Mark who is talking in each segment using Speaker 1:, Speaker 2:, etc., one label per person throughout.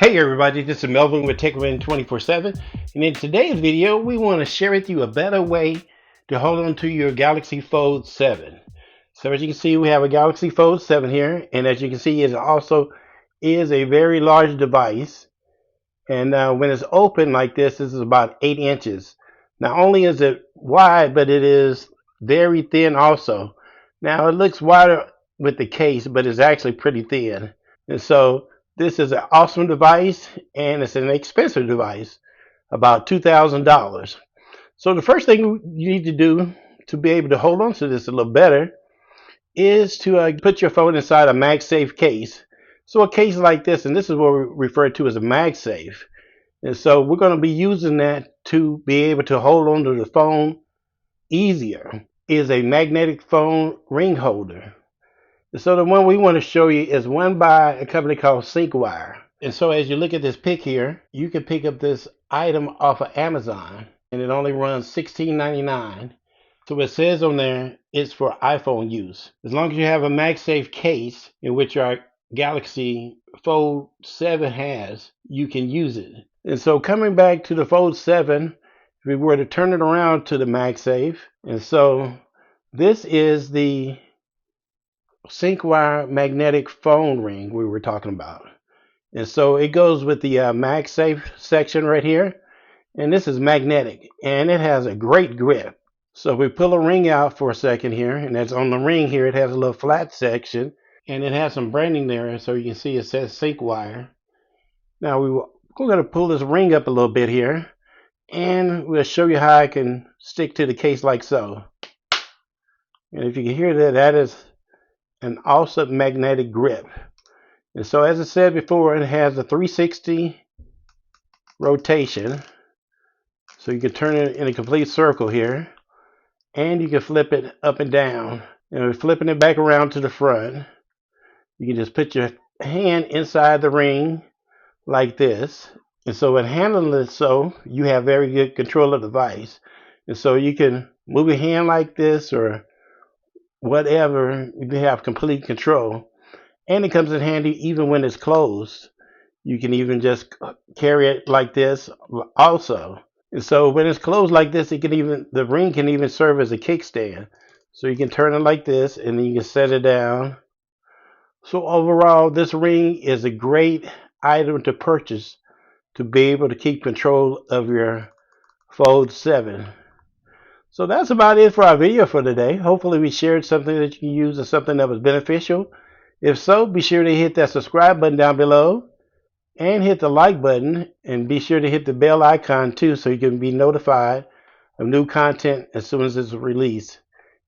Speaker 1: Hey everybody, this is Melvin with TechRain 24/7, and in today's video we want to share with you a better way to hold on to your Galaxy Fold 7. So as you can see, we have a Galaxy Fold 7 here, and as you can see, it also is a very large device. And when it's open like this is about 8 inches. Not only is it wide, but it is very thin also. Now it looks wider with the case, but it's actually pretty thin. And so this is an awesome device, and it's an expensive device, about $2,000. So the first thing you need to do to be able to hold on to this a little better is to put your phone inside a MagSafe case. So a case like this, and this is what we refer to as a MagSafe. And so we're going to be using that to be able to hold on to the phone easier. Is a magnetic phone ring holder. So the one we want to show you is one by a company called SyncWire. And so as you look at this pic here, you can pick up this item off of Amazon, and it only runs $16.99. So it says on there it's for iPhone use. As long as you have a MagSafe case, in which our Galaxy Fold 7 has, you can use it. And so coming back to the Fold 7, if we were to turn it around to the MagSafe, and so this is the SyncWire magnetic phone ring we were talking about. And so it goes with the MagSafe section right here. And this is magnetic, and it has a great grip. So if we pull a ring out for a second here, and that's on the ring here, it has a little flat section, and it has some branding there, so you can see it says SyncWire. Now we're going to pull this ring up a little bit here, and we'll show you how I can stick to the case like so. And if you can hear that, that is an awesome magnetic grip. And so as I said before, it has a 360 rotation, so you can turn it in a complete circle here, and you can flip it up and down. And we're flipping it back around to the front. You can just put your hand inside the ring like this, and so in handling it, so you have very good control of the device. And so you can move your hand like this or whatever, you have complete control. And it comes in handy even when it's closed. You can even just carry it like this also. And so when it's closed like this, the ring can even serve as a kickstand. So you can turn it like this, and then you can set it down. So overall, this ring is a great item to purchase to be able to keep control of your Fold 7. So that's about it for our video for today. Hopefully we shared something that you can use and something that was beneficial. If so, be sure to hit that subscribe button down below and hit the like button, and be sure to hit the bell icon too so you can be notified of new content as soon as it's released.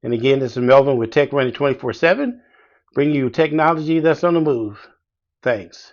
Speaker 1: And again, this is Melvin with TechRain 24/7, bringing you technology that's on the move. Thanks.